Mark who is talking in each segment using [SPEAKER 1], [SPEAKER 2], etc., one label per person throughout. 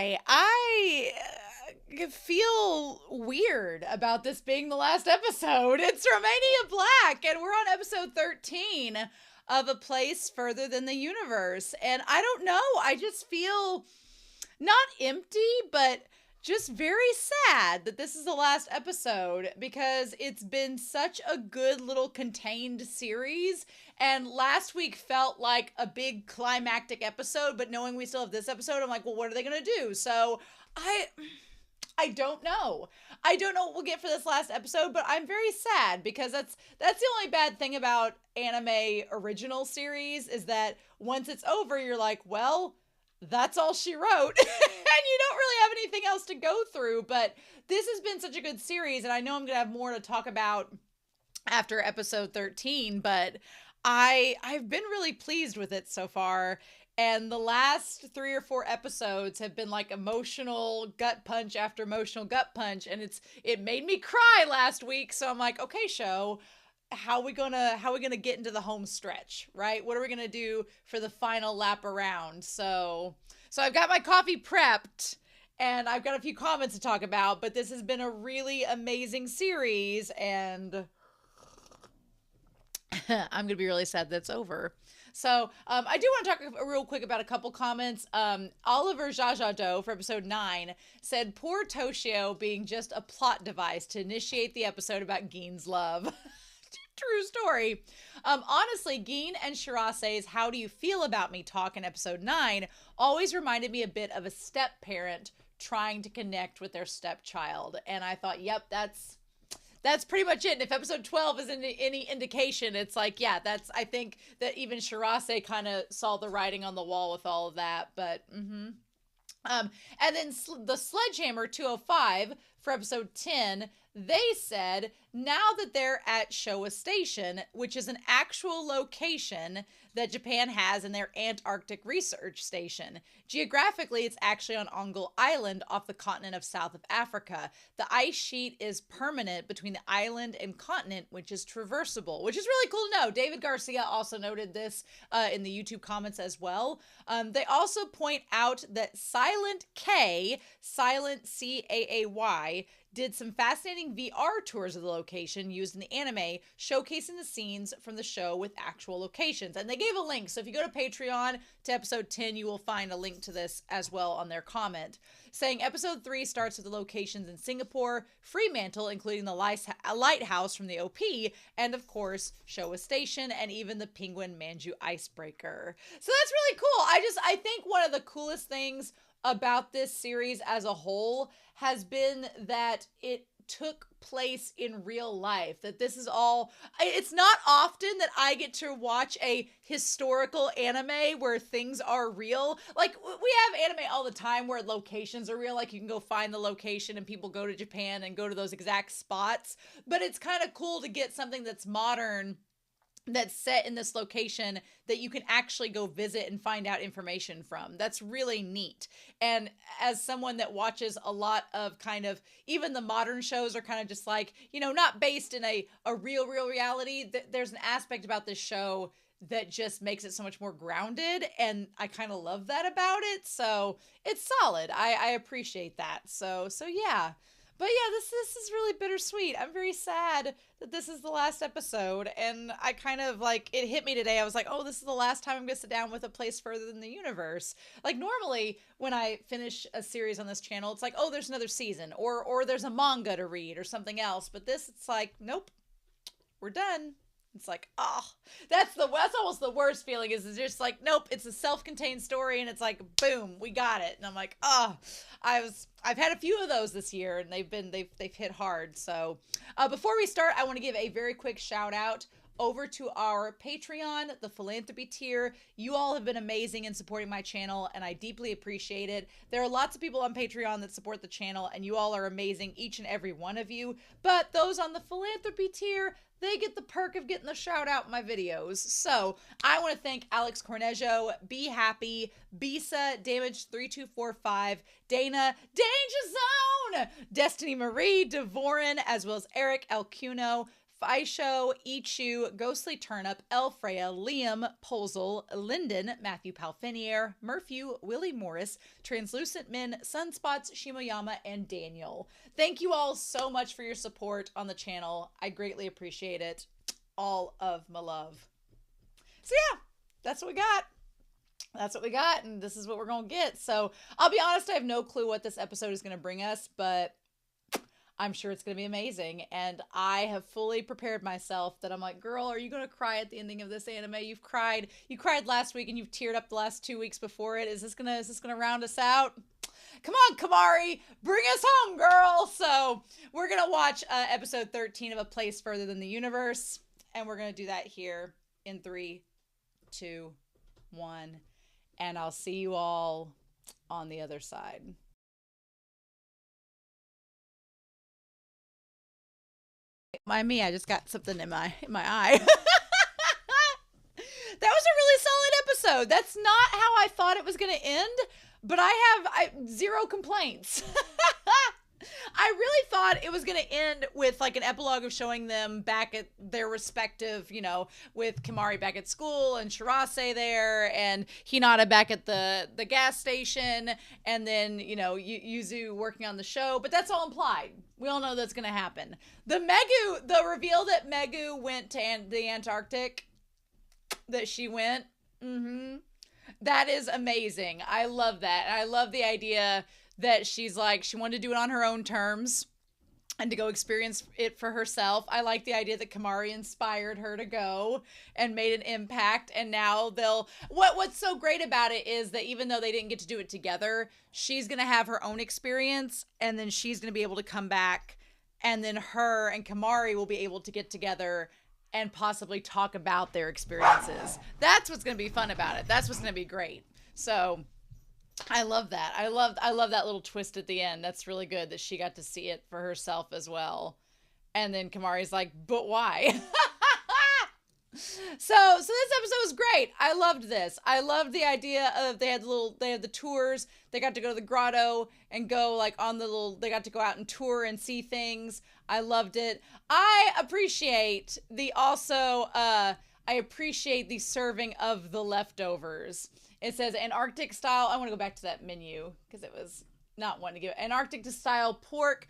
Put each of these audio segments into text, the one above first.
[SPEAKER 1] Hi. I feel weird about this being the last episode. It's Romania Black, and we're on episode 13 of A Place Further Than the Universe. And I don't know, I just feel not empty, but just very sad that this is the last episode because it's been such a good little contained series. And last week felt like a big climactic episode, but knowing we still have this episode, I'm like, well, what are they going to do? So I don't know. I don't know what we'll get for this last episode, but I'm very sad because that's the only bad thing about anime original series is that once it's over, you're like, well, that's all she wrote. And you don't really have anything else to go through. But this has been such a good series, and I know I'm going to have more to talk about after episode 13, but I've been really pleased with it so far. And the last 3 or 4 episodes have been like emotional gut punch after emotional gut punch, and it made me cry last week. So I'm like, okay, show, how are we gonna get into the home stretch, right? What are we gonna do for the final lap around? So I've got my coffee prepped, and I've got a few comments to talk about, but this has been a really amazing series, and I'm gonna be really sad that it's over. So I do want to talk real quick about a couple comments. Oliver Jajado for episode 9 said, poor Toshio being just a plot device to initiate the episode about Gein's love. True story. Honestly, Gein and Shirase's "How do you feel about me" talk in episode 9 always reminded me a bit of a step parent trying to connect with their stepchild. And I thought, yep, that's pretty much it. And if episode 12 is any indication, it's like, yeah, I think that even Shirase kind of saw the writing on the wall with all of that. But, and then the Sledgehammer 205 for episode 10, they said, now that they're at Showa Station, which is an actual location that Japan has in their Antarctic research station. Geographically, it's actually on Ongle Island off the continent of South of Africa. The ice sheet is permanent between the island and continent, which is traversable, which is really cool to know. David Garcia also noted this in the YouTube comments as well. They also point out that Silent K, Silent Caay, did some fascinating VR tours of the location used in the anime, showcasing the scenes from the show with actual locations. And they gave a link. So if you go to Patreon to episode 10, you will find a link to this as well on their comment, saying episode 3 starts with the locations in Singapore, Fremantle, including the lighthouse from the OP, and of course, Showa Station, and even the Penguin Manju icebreaker. So that's really cool. I think one of the coolest things about this series as a whole has been that it took place in real life, that this is all, it's not often that I get to watch a historical anime where things are real. Like, we have anime all the time where locations are real, like you can go find the location and people go to Japan and go to those exact spots, but it's kind of cool to get something that's modern, that's set in this location that you can actually go visit and find out information from. That's really neat. And as someone that watches a lot of kind of, even the modern shows are kind of just like, you know, not based in a real reality, there's an aspect about this show that just makes it so much more grounded, and I kind of love that about it. So it's solid. I appreciate that. So yeah. But yeah, this is really bittersweet. I'm very sad that this is the last episode, and I kind of like, it hit me today. I was like, oh, this is the last time I'm going to sit down with A Place Further Than the Universe. Like, normally when I finish a series on this channel, it's like, oh, there's another season, or there's a manga to read or something else. But this, it's like, nope, we're done. It's like, oh, that's almost the worst feeling, is it's just like, nope, it's a self-contained story, and it's like, boom, we got it. And I'm like, oh, I've had a few of those this year, and they've hit hard. So before we start, I want to give a very quick shout out over to our Patreon, the philanthropy tier. You all have been amazing in supporting my channel, and I deeply appreciate it. There are lots of people on Patreon that support the channel, and you all are amazing, each and every one of you. But those on the philanthropy tier, they get the perk of getting the shout out in my videos. So I want to thank Alex Cornejo, Be Happy, Bisa, Damage3245, Dana, Danger Zone, Destiny Marie, Devorin, as well as Eric El Cuno, Fisho, Ichu, Ghostly Turnip, Elfreya, Liam, Polzel, Linden, Matthew Palfinier, Murphew, Willie Morris, Translucent Men, Sunspots, Shimoyama, and Daniel. Thank you all so much for your support on the channel. I greatly appreciate it. All of my love. So yeah, that's what we got. That's what we got, and this is what we're going to get. So I'll be honest, I have no clue what this episode is going to bring us, but I'm sure it's going to be amazing. And I have fully prepared myself that I'm like, girl, are you going to cry at the ending of this anime? You cried last week and you've teared up the last 2 weeks before it. Is this going to round us out? Come on, Kamari, bring us home, girl. So we're going to watch episode 13 of A Place Further Than the Universe. And we're going to do that here in 3, 2, 1. And I'll see you all on the other side. Mind me, I just got something in my eye. That was a really solid episode. That's not how I thought it was going to end, but I have zero complaints. I really thought it was going to end with like an epilogue of showing them back at their respective, you know, with Kamari back at school and Shirase there and Hinata back at the gas station and then, you know, Yuzu working on the show. But that's all implied. We all know that's going to happen. The reveal that Megu went to the Antarctic, that she went, that is amazing. I love that. And I love the idea that she's like, she wanted to do it on her own terms and to go experience it for herself. I like the idea that Kamari inspired her to go and made an impact. And now what's so great about it is that even though they didn't get to do it together, she's going to have her own experience and then she's going to be able to come back and then her and Kamari will be able to get together and possibly talk about their experiences. That's what's going to be fun about it. That's what's going to be great. So I love that. I love that little twist at the end. That's really good that she got to see it for herself as well. And then Kamari's like, but why? So this episode was great. I loved this. I loved the idea of they had the tours. They got to go to the grotto and go like on they got to go out and tour and see things. I loved it. I appreciate the serving of the leftovers. It says Antarctic style. I want to go back to that menu because it was not one to give. Antarctic style pork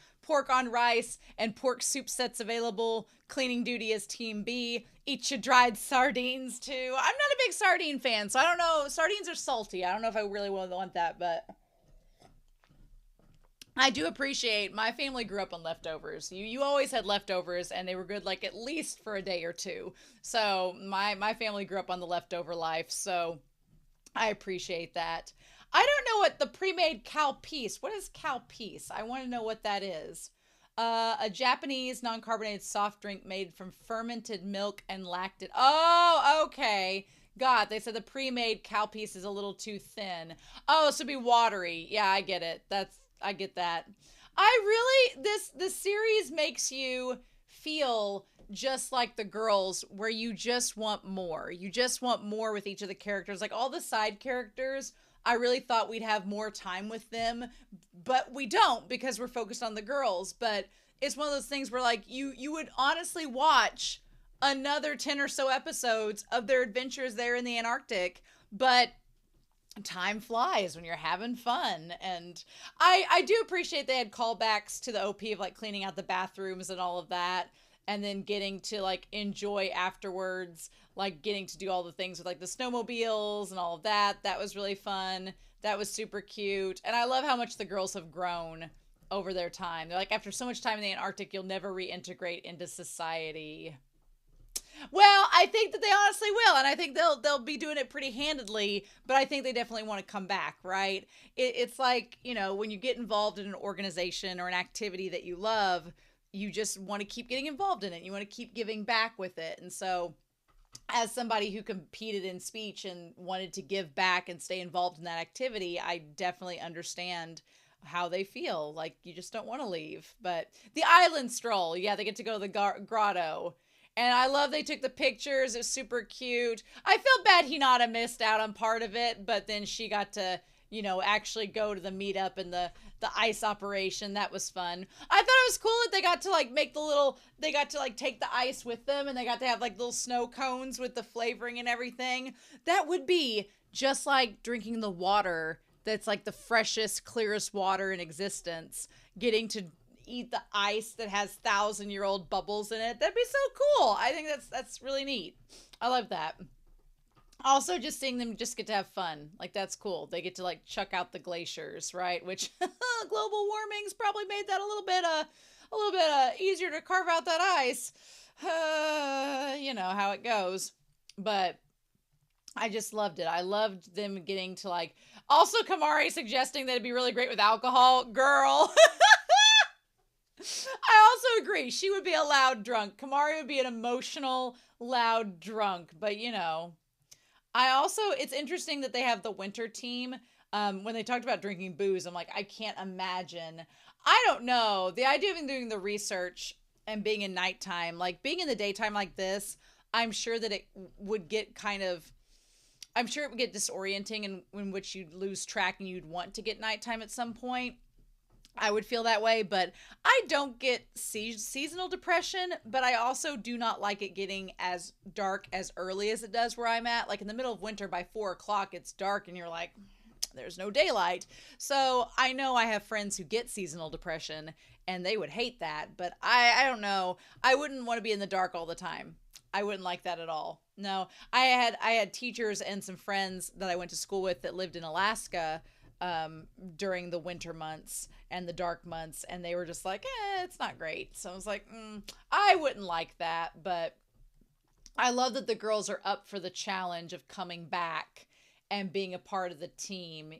[SPEAKER 1] on rice, and pork soup sets available. Cleaning duty is Team B. Eat your dried sardines too. I'm not a big sardine fan, so I don't know. Sardines are salty. I don't know if I really want that, but I do appreciate my family grew up on leftovers. You always had leftovers and they were good like at least for a day or two. So my family grew up on the leftover life, so I appreciate that. I don't know what the pre-made calpise. What is calpise? I want to know what that is. A Japanese non-carbonated soft drink made from fermented milk and lactate. Oh, okay. God, they said the pre-made calpise is a little too thin. Oh, so it'd be watery. Yeah, I get it. I get that. This series makes you feel just like the girls, where you just want more. You just want more with each of the characters. Like all the side characters, I really thought we'd have more time with them, but we don't because we're focused on the girls. But it's one of those things where like you would honestly watch another 10 or so episodes of their adventures there in the Antarctic, but time flies when you're having fun. And I do appreciate they had callbacks to the OP of like cleaning out the bathrooms and all of that, and then getting to like enjoy afterwards, like getting to do all the things with like the snowmobiles and all of that. That was really fun. That was super cute. And I love how much the girls have grown over their time. They're like, after so much time in the Antarctic, you'll never reintegrate into society. Well, I think that they honestly will, and I think they'll be doing it pretty handedly, but I think they definitely want to come back, right? It's like, you know, when you get involved in an organization or an activity that you love, you just want to keep getting involved in it. You want to keep giving back with it. And so as somebody who competed in speech and wanted to give back and stay involved in that activity, I definitely understand how they feel. Like, you just don't want to leave. But the island stroll, yeah, they get to go to the grotto. And I love they took the pictures. It's super cute. I feel bad Hinata missed out on part of it, but then she got to actually go to the meetup and the ice operation. That was fun. I thought it was cool that they got to like they got to like take the ice with them, and they got to have like little snow cones with the flavoring and everything. That would be just like drinking the water that's like the freshest, clearest water in existence, getting to eat the ice that has 1,000-year-old bubbles in it. That'd be so cool. I think that's really neat. I love that. Also, just seeing them just get to have fun. Like, that's cool. They get to, like, chuck out the glaciers, right? Which, global warming's probably made that a little bit easier to carve out that ice. You know how it goes. But I just loved it. I loved them getting to, like... Also, Kamari suggesting that it'd be really great with alcohol. Girl. I also agree. She would be a loud drunk. Kamari would be an emotional, loud drunk. But, it's interesting that they have the winter team. When they talked about drinking booze, I'm like, I can't imagine. I don't know. The idea of doing the research and being in nighttime, like being in the daytime like this, I'm sure that it would get disorienting, and in which you'd lose track and you'd want to get nighttime at some point. I would feel that way, but I don't get seasonal depression, but I also do not like it getting as dark as early as it does where I'm at. Like in the middle of winter by 4:00, it's dark and you're like, there's no daylight. So I know I have friends who get seasonal depression and they would hate that, but I don't know. I wouldn't want to be in the dark all the time. I wouldn't like that at all. No, I had teachers and some friends that I went to school with that lived in Alaska during the winter months and the dark months, and they were just like, it's not great. So I was like, I wouldn't like that, but I love that the girls are up for the challenge of coming back and being a part of the team,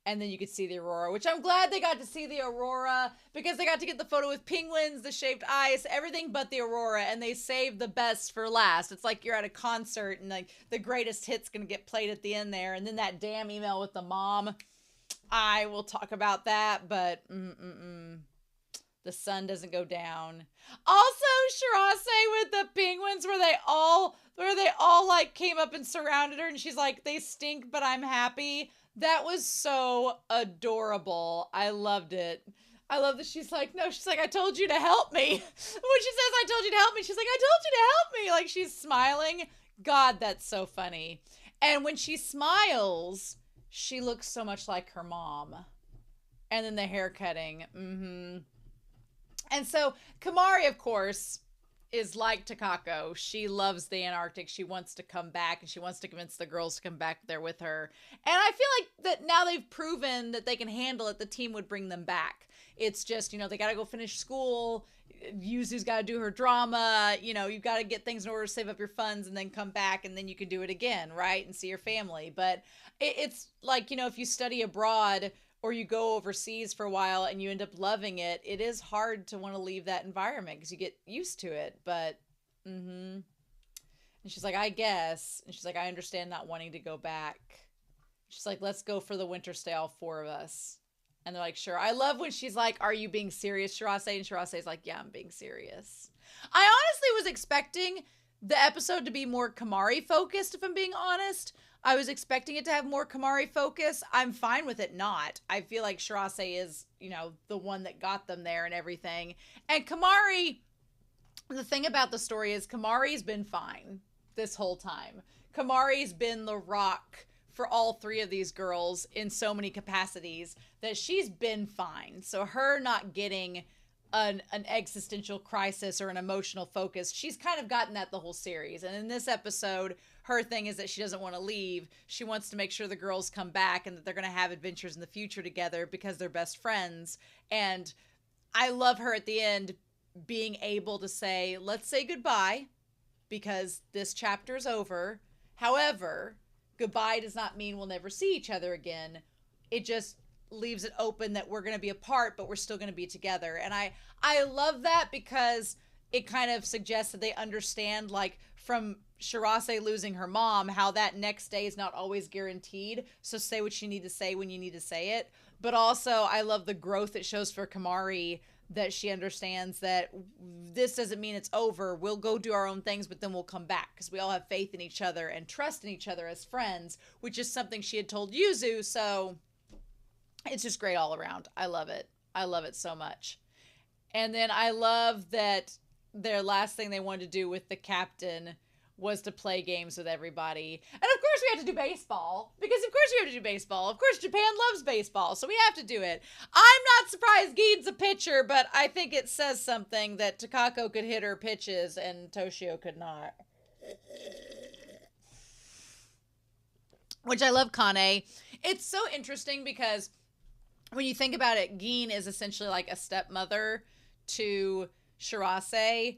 [SPEAKER 1] and then you could see the aurora, which I'm glad they got to see the aurora, because they got to get the photo with penguins, the shaved ice, everything but the aurora, and they saved the best for last. It's like you're at a concert and like the greatest hit's gonna get played at the end there, and then that damn email with the mom. I will talk about that, but the sun doesn't go down. Also, Shirase with the penguins where they all like came up and surrounded her, and she's like, they stink, but I'm happy. That was so adorable. I loved it. I love that she's like, no, she's like, I told you to help me. When she says, I told you to help me, she's like, I told you to help me. Like, she's smiling. God, that's so funny. And when she smiles, she looks so much like her mom. And then the hair cutting. And so Kamari, of course, is like Takako. She loves the Antarctic. She wants to come back, and she wants to convince the girls to come back there with her. And I feel like that now they've proven that they can handle it, the team would bring them back. It's just, they got to go finish school. Yuzu's got to do her drama. You've got to get things in order to save up your funds and then come back, and then you can do it again, right? And see your family. But it's like, if you study abroad or you go overseas for a while and you end up loving it, it is hard to want to leave that environment because you get used to it. But, And she's like, I guess. And she's like, I understand not wanting to go back. She's like, let's go for the winter stay, all 4 of us. And they're like, sure. I love when she's like, are you being serious, Shirase? And Shirase's like, yeah, I'm being serious. I honestly was expecting the episode to be more Kamari focused, if I'm being honest. I was expecting it to have more Kamari focus. I'm fine with it not. I feel like Shirase is, the one that got them there and everything. And Kamari, the thing about the story is Kamari's been fine this whole time. Kamari's been the rock for all 3 of these girls in so many capacities that she's been fine. So her not getting an existential crisis or an emotional focus, she's kind of gotten that the whole series. And in this episode, her thing is that she doesn't want to leave. She wants to make sure the girls come back and that they're going to have adventures in the future together because they're best friends. And I love her at the end being able to say, let's say goodbye because this chapter is over. However, goodbye does not mean we'll never see each other again. It just leaves it open that we're going to be apart, but we're still going to be together. And I love that because it kind of suggests that they understand, like, from Shirase losing her mom, how that next day is not always guaranteed. So say what you need to say when you need to say it. But also, I love the growth it shows for Kamari, that she understands that this doesn't mean it's over. We'll go do our own things, but then we'll come back because we all have faith in each other and trust in each other as friends, which is something she had told Yuzu. So it's just great all around. I love it. I love it so much. And then I love that their last thing they wanted to do with the captain was to play games with everybody. And of course we have to do baseball, because of course we have to do baseball. Of course Japan loves baseball, so we have to do it. I'm not surprised Geen's a pitcher, but I think it says something that Takako could hit her pitches and Toshio could not. Which I love Kane. It's so interesting because when you think about it, Geen is essentially like a stepmother to Shirase,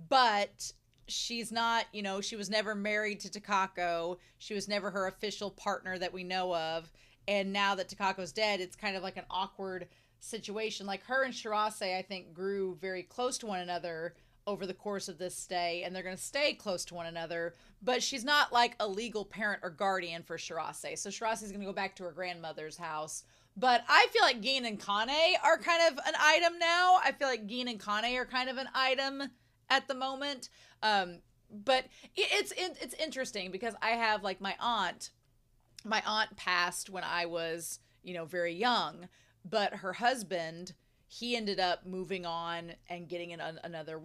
[SPEAKER 1] but she's not, she was never married to Takako. She was never her official partner that we know of. And now that Takako's dead, it's kind of like an awkward situation. Like her and Shirase, I think, grew very close to one another over the course of this stay, and they're going to stay close to one another. But she's not like a legal parent or guardian for Shirase. So Shirase's going to go back to her grandmother's house. But I feel like Geen and Kane are kind of an item now. I feel like Geen and Kane are kind of an item at the moment. But it's interesting because I have like my aunt passed when I was, very young, but her husband, he ended up moving on and getting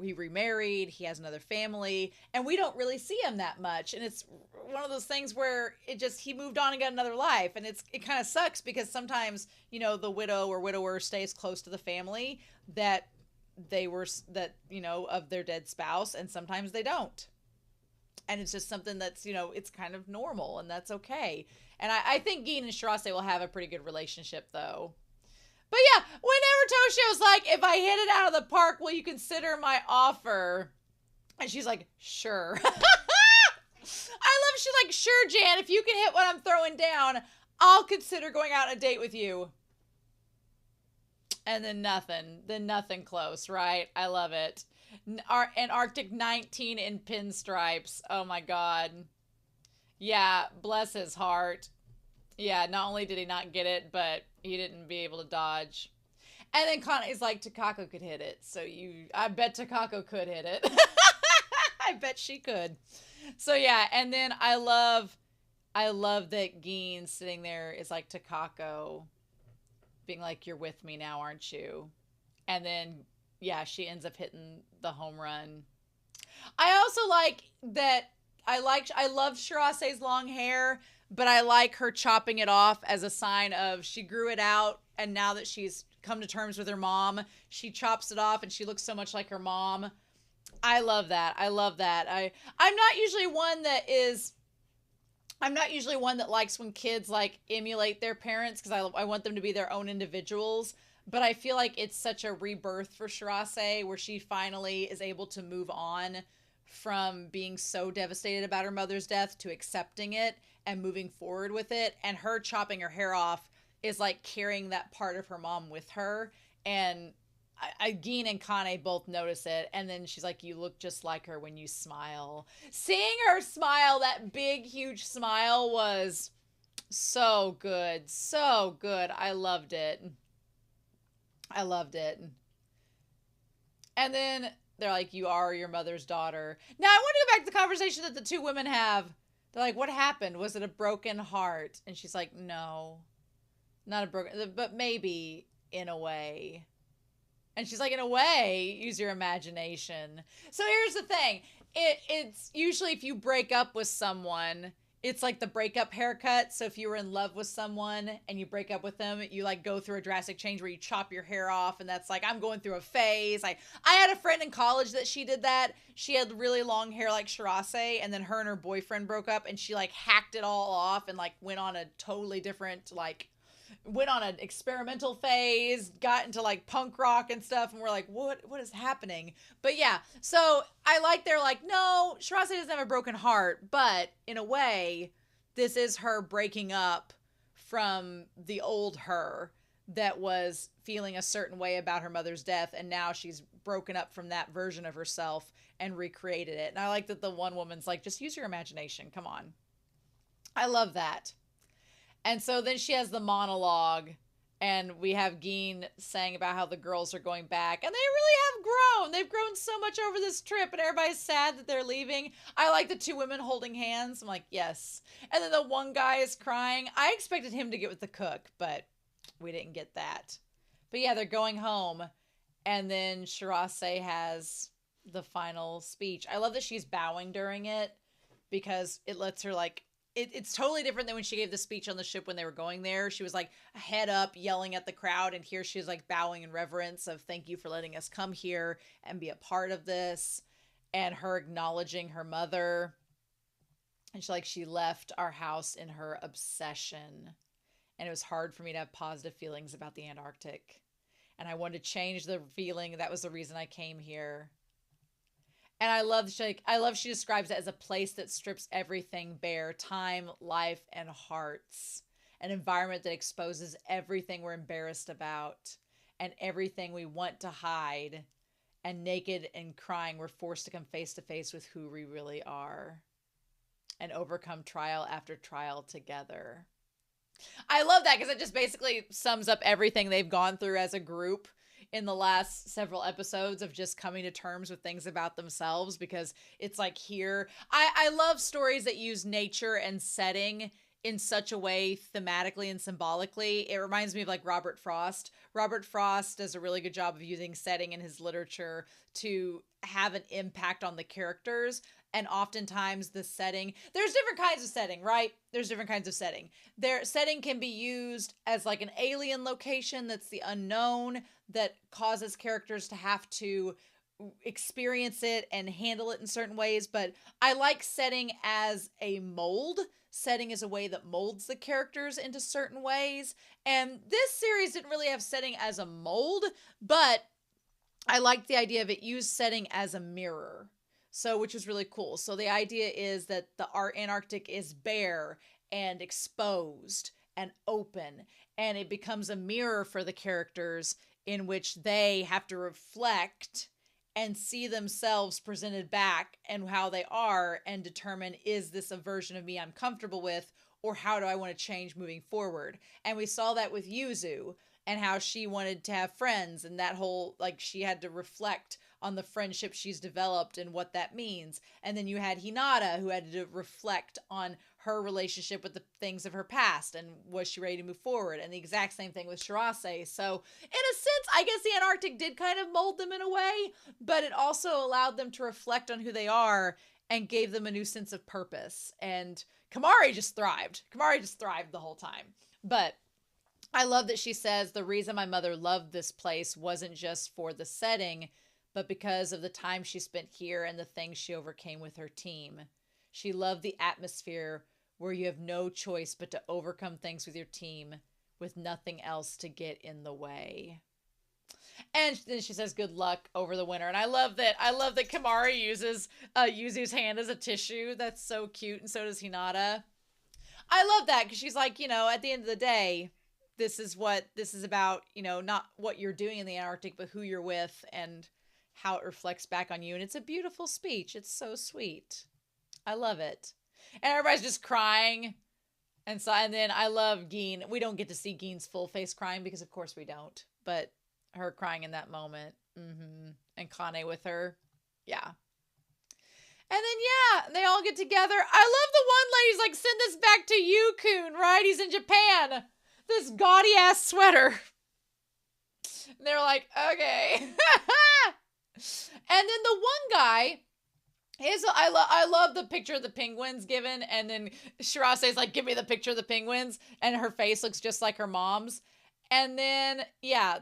[SPEAKER 1] he remarried, he has another family, and we don't really see him that much. And it's one of those things where he moved on and got another life. And it kind of sucks because sometimes, the widow or widower stays close to the family that of their dead spouse, and sometimes they don't. And it's just something that's, it's kind of normal, and that's okay. And I think Geen and Shirase will have a pretty good relationship, though. But yeah, whenever Toshio's like, if I hit it out of the park, will you consider my offer? And she's like, sure. I love, she's like, sure, Jan, if you can hit what I'm throwing down, I'll consider going out on a date with you. And then nothing close, right? I love it. Antarctic 19 in pinstripes. Oh my God. Yeah, bless his heart. Yeah, not only did he not get it, but he didn't be able to dodge. And then Kane's like, Takako could hit it. So I bet Takako could hit it. I bet she could. So yeah, and then I love that Geen sitting there is like, Takako being like, you're with me now, aren't you? And then, yeah, she ends up hitting the home run. I also like that. I love Shirase's long hair, but I like her chopping it off as a sign of she grew it out, and now that she's come to terms with her mom, she chops it off and she looks so much like her mom. I love that. I'm not usually one that likes when kids like emulate their parents, because I want them to be their own individuals. But I feel like it's such a rebirth for Shirase, where she finally is able to move on from being so devastated about her mother's death to accepting it and moving forward with it. And her chopping her hair off is like carrying that part of her mom with her. And Geen and Kane both notice it. And then she's like, you look just like her when you smile. Seeing her smile, that big, huge smile, was so good. So good. I loved it. And then they're like, you are your mother's daughter. Now, I want to go back to the conversation that the two women have. They're like, what happened? Was it a broken heart? And she's like, no, not a broken, but maybe in a way. And she's like, in a way, use your imagination. So here's the thing. It's usually if you break up with someone, it's like the breakup haircut. So if you were in love with someone and you break up with them, you like go through a drastic change where you chop your hair off. And that's like, I'm going through a phase. I had a friend in college that she did that. She had really long hair like Shirase, and then her and her boyfriend broke up, and she like hacked it all off and like went on a totally different, like went on an experimental phase, got into like punk rock and stuff, and we're like, what is happening? But yeah, so I like, they're like, no, Shirase doesn't have a broken heart, but in a way, this is her breaking up from the old her that was feeling a certain way about her mother's death, and now she's broken up from that version of herself and recreated it. And I like that the one woman's like, just use your imagination, come on. I love that. And so then she has the monologue, And we have Geen saying about how the girls are going back. And they really have grown. They've grown so much over this trip. And everybody's sad that they're leaving. I like the two women holding hands. I'm like, yes. And then the one guy is crying. I expected him to get with the cook, but we didn't get that. But yeah, they're going home. And then Shirase has the final speech. I love that she's bowing during it because it lets her like it's totally different than when she gave the speech on the ship when they were going there. She was like head up yelling at the crowd, and here she's like bowing in reverence of thank you for letting us come here and be a part of this, and her acknowledging her mother. And she left our house in her obsession, and it was hard for me to have positive feelings about the Antarctic, and I wanted to change the feeling. That was the reason I came here. And I love she describes it as a place that strips everything bare, time, life, and hearts. An environment that exposes everything we're embarrassed about and everything we want to hide. And naked and crying, we're forced to come face to face with who we really are and overcome trial after trial together. I love that because it just basically sums up everything they've gone through as a group in the last several episodes of just coming to terms with things about themselves, because it's like here, I love stories that use nature and setting in such a way thematically and symbolically. It reminds me of like Robert Frost. Robert Frost does a really good job of using setting in his literature to have an impact on the characters. And oftentimes the setting, there's different kinds of setting, right? There's different kinds of setting. Their setting can be used as like an alien location that's the unknown that causes characters to have to experience it and handle it in certain ways. But I like setting as a mold. Setting is a way that molds the characters into certain ways. And this series didn't really have setting as a mold, but I liked the idea of it used setting as a mirror. So, which is really cool. So the idea is that the Antarctic is bare and exposed and open, and it becomes a mirror for the characters in which they have to reflect and see themselves presented back and how they are and determine, is this a version of me I'm comfortable with, or how do I want to change moving forward? And we saw that with Yuzu and how she wanted to have friends, and that whole, like, she had to reflect on the friendship she's developed and what that means. And then you had Hinata, who had to reflect on her relationship with the things of her past and was she ready to move forward. And the exact same thing with Shirase. So in a sense, I guess the Antarctic did kind of mold them in a way, but it also allowed them to reflect on who they are and gave them a new sense of purpose. And Kamari just thrived. Kamari just thrived the whole time. But I love that she says the reason my mother loved this place wasn't just for the setting, but because of the time she spent here and the things she overcame with her team. She loved the atmosphere where you have no choice but to overcome things with your team with nothing else to get in the way. And then she says good luck over the winter. And I love that Kamari uses Yuzu's hand as a tissue. That's so cute. And so does Hinata. I love that because she's like, at the end of the day, this is what this is about, not what you're doing in the Antarctic, but who you're with and how it reflects back on you. And it's a beautiful speech. It's so sweet. I love it. And everybody's just crying. And then I love Geen. We don't get to see Geen's full face crying because of course we don't. But her crying in that moment. And Kane with her. Yeah. And then, they all get together. I love the one lady's like, send this back to Yu-kun, right? He's in Japan. This gaudy ass sweater. And they're like, okay. And then the one guy, I love the picture of the penguins given. And then Shirase's like, give me the picture of the penguins. And her face looks just like her mom's. And then,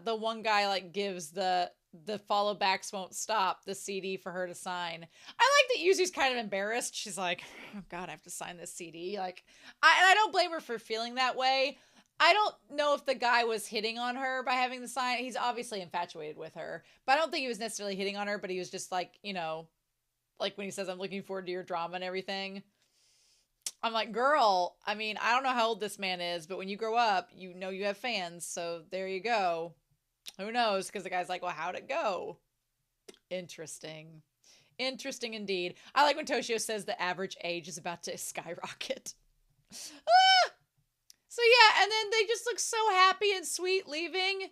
[SPEAKER 1] the one guy like gives the Follow Backs Won't Stop, the CD for her to sign. I like that Yuzu's kind of embarrassed. She's like, oh God, I have to sign this CD. Like, I don't blame her for feeling that way. I don't know if the guy was hitting on her by having the sign. He's obviously infatuated with her, but I don't think he was necessarily hitting on her, but he was just like, like when he says, I'm looking forward to your drama and everything. I'm like, girl, I mean, I don't know how old this man is, but when you grow up, you have fans. So there you go. Who knows? Because the guy's like, well, how'd it go? Interesting. Interesting indeed. I like when Toshio says the average age is about to skyrocket. So yeah, and then they just look so happy and sweet leaving.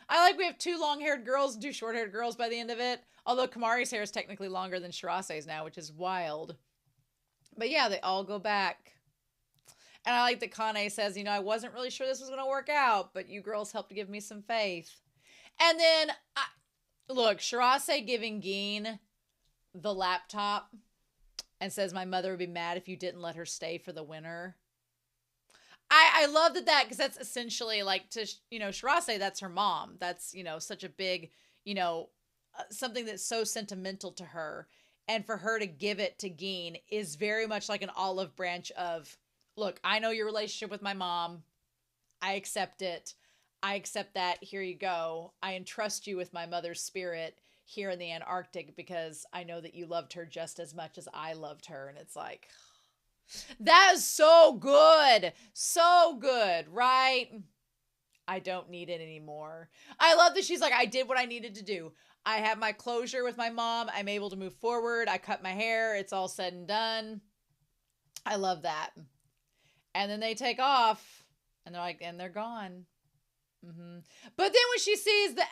[SPEAKER 1] I like we have two long-haired girls and two short-haired girls by the end of it. Although Kamari's hair is technically longer than Shirase's now, which is wild. But yeah, they all go back. And I like that Kane says, I wasn't really sure this was going to work out, but you girls helped give me some faith. And then, look, Shirase giving Gin the laptop and says, my mother would be mad if you didn't let her stay for the winter. I love that because that's essentially like to, Shirase, that's her mom. That's, such a big, something that's so sentimental to her. And for her to give it to Gin is very much like an olive branch of, look, I know your relationship with my mom. I accept it. I accept that. Here you go. I entrust you with my mother's spirit here in the Antarctic because I know that you loved her just as much as I loved her. And it's like, that is so good. So good, right? I don't need it anymore. I love that she's like, I did what I needed to do. I have my closure with my mom. I'm able to move forward. I cut my hair. It's all said and done. I love that. And then they take off and they're like, and they're gone. Mm-hmm. But then when she sees the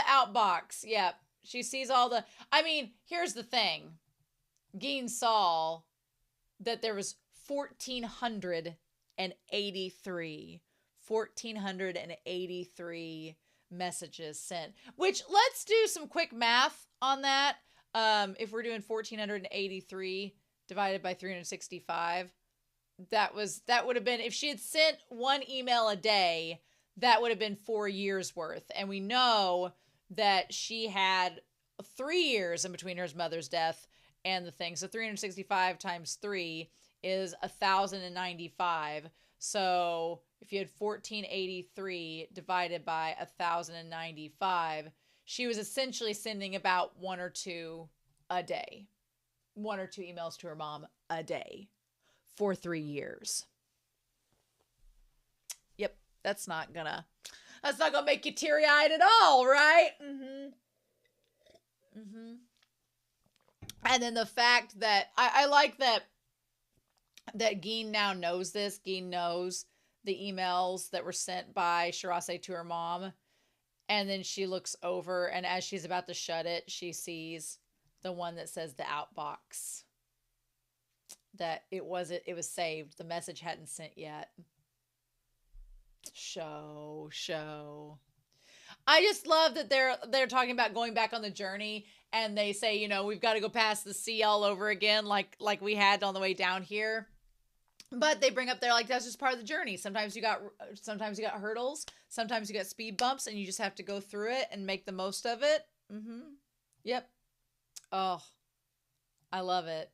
[SPEAKER 1] outbox, yeah, she sees all the, here's the thing. Gin saw that there was 1,483 messages sent, which let's do some quick math on that. If we're doing 1,483 divided by 365, that would have been, if she had sent one email a day, that would have been 4 years worth. And we know that she had 3 years in between her mother's death and the thing. So 365 times 3 is 1,095. So if you had 1,483 divided by 1,095, she was essentially sending about 1 or 2 a day. 1 or 2 emails to her mom a day for 3 years. Yep, that's not gonna make you teary-eyed at all, right? Mm-hmm. Mm-hmm. And then the fact that I like that Gin now knows this. Gin knows the emails that were sent by Shirase to her mom. And then she looks over, and as she's about to shut it, she sees the one that says the outbox. That it was saved. The message hadn't sent yet. Show. I just love that they're talking about going back on the journey, and they say, we've got to go past the sea all over again, like we had on the way down here. But they bring up, they're like, that's just part of the journey. Sometimes you got hurdles, sometimes you got speed bumps, and you just have to go through it and make the most of it. Mm-hmm. Yep. Oh, I love it.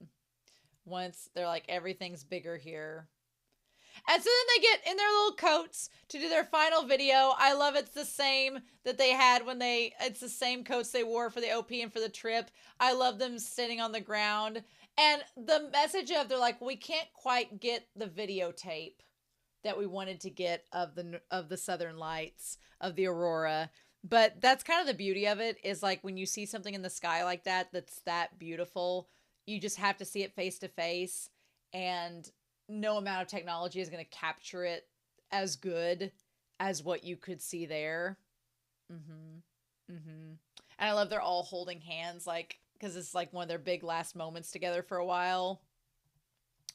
[SPEAKER 1] Once they're like, everything's bigger here. And so then they get in their little coats to do their final video. I love it's the same that they had it's the same coats they wore for the OP and for the trip. I love them sitting on the ground. And the message of, they're like, we can't quite get the videotape that we wanted to get of the Southern Lights, of the aurora. But that's kind of the beauty of it, is like when you see something in the sky like that, that's that beautiful, you just have to see it face to face, and no amount of technology is going to capture it as good as what you could see there. Mm-hmm. Mm-hmm. And I love they're all holding hands, like, because it's like one of their big last moments together for a while.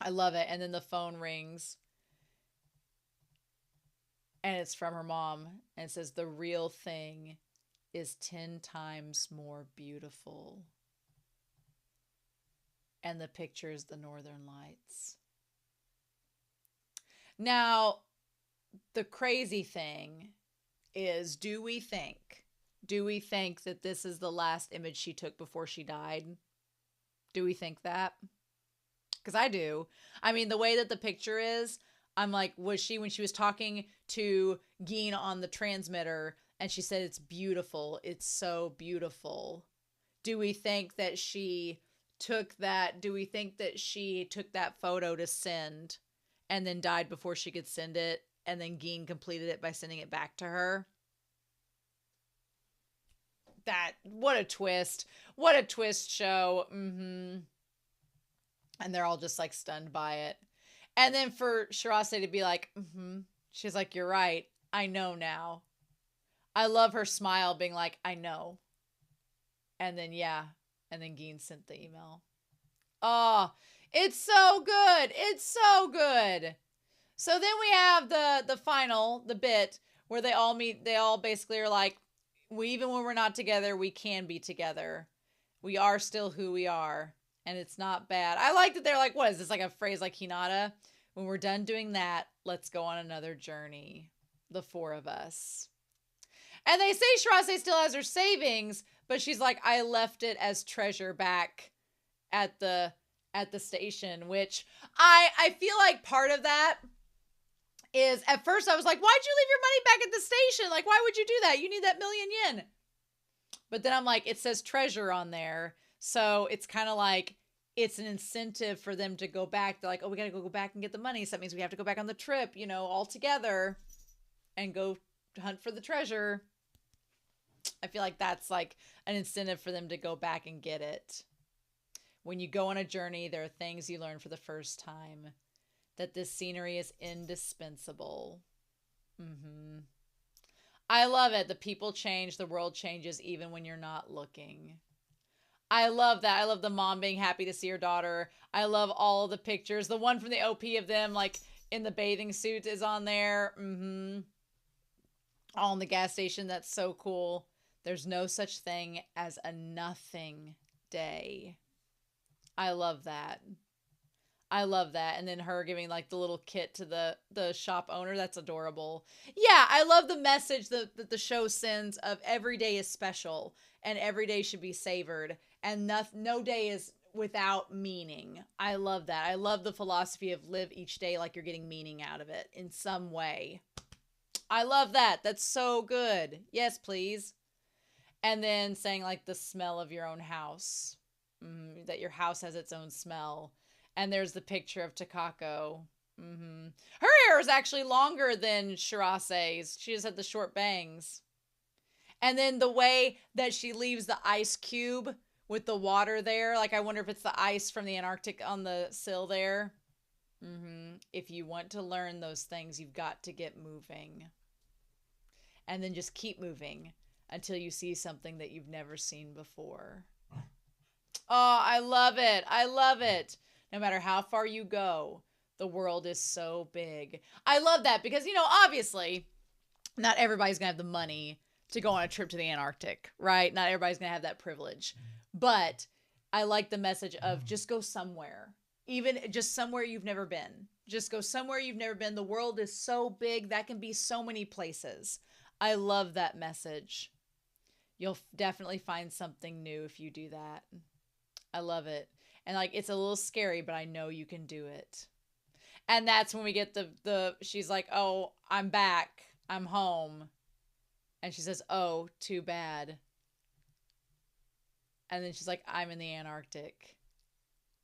[SPEAKER 1] I love it. And then the phone rings. And it's from her mom. And it says, the real thing is 10 times more beautiful. And the picture is the Northern Lights. Now, the crazy thing is, do we think that this is the last image she took before she died? Do we think that? Because I do. The way that the picture is, I'm like, was she, when she was talking to Gin on the transmitter, and she said, it's beautiful, it's so beautiful. Do we think that she took that? Do we think that she took that photo to send and then died before she could send it, and then Gin completed it by sending it back to her? What a twist. What a twist show. Mm-hmm. And they're all just like stunned by it. And then for Shirase to be like, mm-hmm, She's like, you're right. I know now. I love her smile being like, I know. And then, yeah. And then Geen sent the email. Oh, it's so good. It's so good. So then we have the bit where they all meet. They all basically are like, we, even when we're not together, we can be together. We are still who we are. And it's not bad. I like that they're like, what is this, like a phrase like Hinata? When we're done doing that, let's go on another journey. The four of us. And they say Shirase still has her savings, but she's like, I left it as treasure back at the station, which I feel like part of that is, at first I was like, why'd you leave your money back at the station? Like, why would you do that? You need that million yen. But then I'm like, it says treasure on there. So it's kind of like, it's an incentive for them to go back. They're like, oh, we got to go back and get the money. So that means we have to go back on the trip, you know, all together and go hunt for the treasure. I feel like that's like an incentive for them to go back and get it. When you go on a journey, there are things you learn for the first time. That this scenery is indispensable. Mm-hmm. I love it. The people change. The world changes even when you're not looking. I love that. I love the mom being happy to see her daughter. I love all the pictures. The one from the OP of them, like, in the bathing suits is on there. Mm-hmm. All in the gas station. That's so cool. There's no such thing as a nothing day. I love that. I love that. And then her giving like the little kit to the shop owner. That's adorable. Yeah, I love the message that the show sends of every day is special and every day should be savored and no day is without meaning. I love that. I love the philosophy of live each day like you're getting meaning out of it in some way. I love that. That's so good. Yes, please. And then saying like the smell of your own house. That your house has its own smell. And there's the picture of Takako. Mm-hmm. Her hair is actually longer than Shirase's. She just had the short bangs. And then the way that she leaves the ice cube with the water there. Like, I wonder if it's the ice from the Antarctic on the sill there. Mm-hmm. If you want to learn those things, you've got to get moving. And then just keep moving until you see something that you've never seen before. Oh, I love it. I love it. No matter how far you go, the world is so big. I love that because, you know, obviously, not everybody's going to have the money to go on a trip to the Antarctic, right? Not everybody's going to have that privilege. But I like the message of just go somewhere. Even just somewhere you've never been. Just go somewhere you've never been. The world is so big. That can be so many places. I love that message. You'll definitely find something new if you do that. I love it. And like, it's a little scary, but I know you can do it. And that's when we get she's like, oh, I'm back. I'm home. And she says, oh, too bad. And then she's like, I'm in the Antarctic.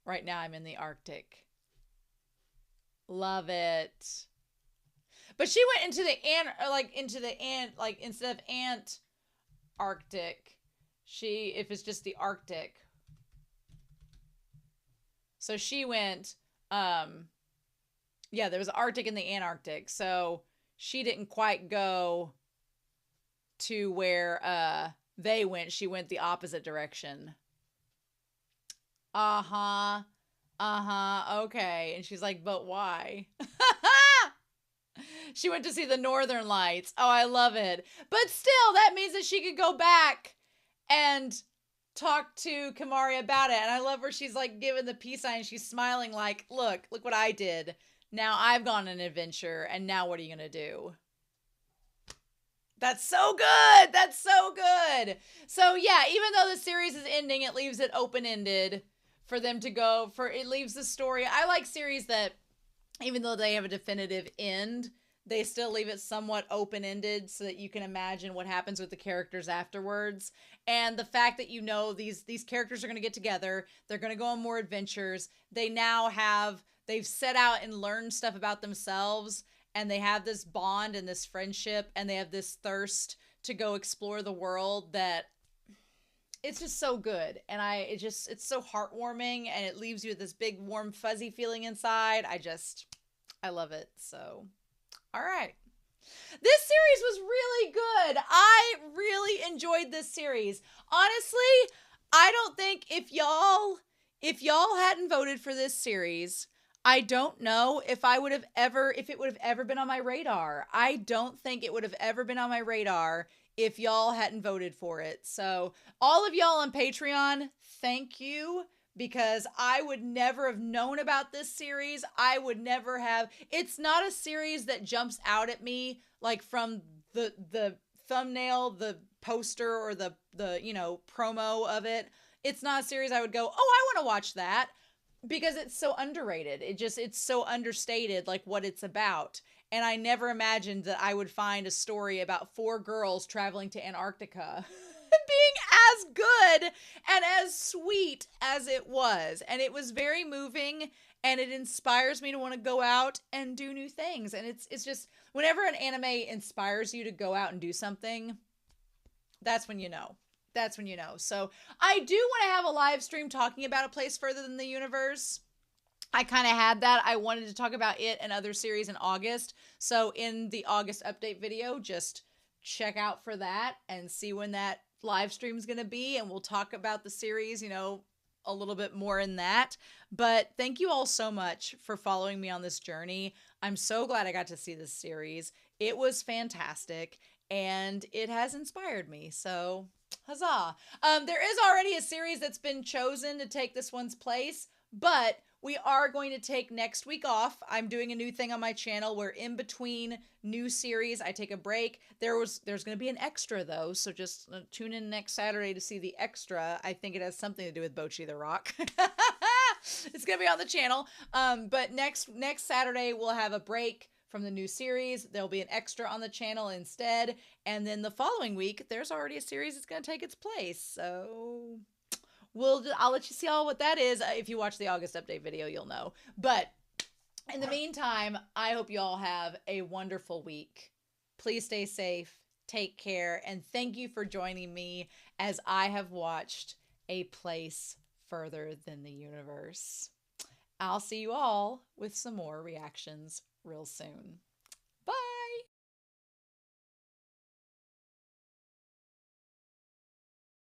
[SPEAKER 1] Right now I'm in the Arctic. Love it. But she went into instead of Antarctic, if it's just the Arctic. So she went, there was Arctic and the Antarctic. So she didn't quite go to where they went. She went the opposite direction. Uh-huh. Uh-huh. Okay. And she's like, but why? She went to see the Northern Lights. Oh, I love it. But still, that means that she could go back and talk to Kamari about it. And I love where she's like giving the peace sign. She's smiling like, look what I did. Now I've gone on an adventure. And now what are you going to do? That's so good. That's so good. So yeah, even though the series is ending, it leaves it open-ended for them to go for. It leaves the story. I like series that, even though they have a definitive end, they still leave it somewhat open-ended so that you can imagine what happens with the characters afterwards. And the fact that, you know, these characters are going to get together, they're going to go on more adventures. They've set out and learned stuff about themselves, and they have this bond and this friendship, and they have this thirst to go explore the world that it's just so good. And it's so heartwarming, and it leaves you with this big, warm, fuzzy feeling inside. I love it. So, All right. This series was really good. I really enjoyed this series. Honestly, I don't think if y'all hadn't voted for this series, I don't know if it would have ever been on my radar. I don't think it would have ever been on my radar if y'all hadn't voted for it. So, all of y'all on Patreon, thank you, because I would never have known about this series. I would never have. It's not a series that jumps out at me like from the thumbnail, the poster, or the promo of it. It's not a series I would go, "Oh, I want to watch that." Because it's so underrated. It's so understated, like what it's about. And I never imagined that I would find a story about four girls traveling to Antarctica being as good and as sweet as it was. And it was very moving, and it inspires me to want to go out and do new things. And it's just, whenever an anime inspires you to go out and do something, that's when you know. That's when you know. So I do want to have a live stream talking about A Place Further Than the Universe. I kind of had that. I wanted to talk about it and other series in August. So in the August update video, just check out for that and see when that live stream is going to be. And we'll talk about the series, a little bit more in that. But thank you all so much for following me on this journey. I'm so glad I got to see this series. It was fantastic, and it has inspired me. So huzzah. There is already a series that's been chosen to take this one's place, but we are going to take next week off. I'm doing a new thing on my channel where in between new series, I take a break. There's going to be an extra though, so just tune in next Saturday to see the extra. I think it has something to do with Bocchi the Rock. It's going to be on the channel. But next Saturday, we'll have a break from the new series. There'll be an extra on the channel instead. And then the following week, there's already a series that's going to take its place. So I'll let you see all what that is. If you watch the August update video, you'll know. But in the meantime, I hope you all have a wonderful week. Please stay safe, take care, and thank you for joining me as I have watched A Place Further Than the Universe. I'll see you all with some more reactions real soon.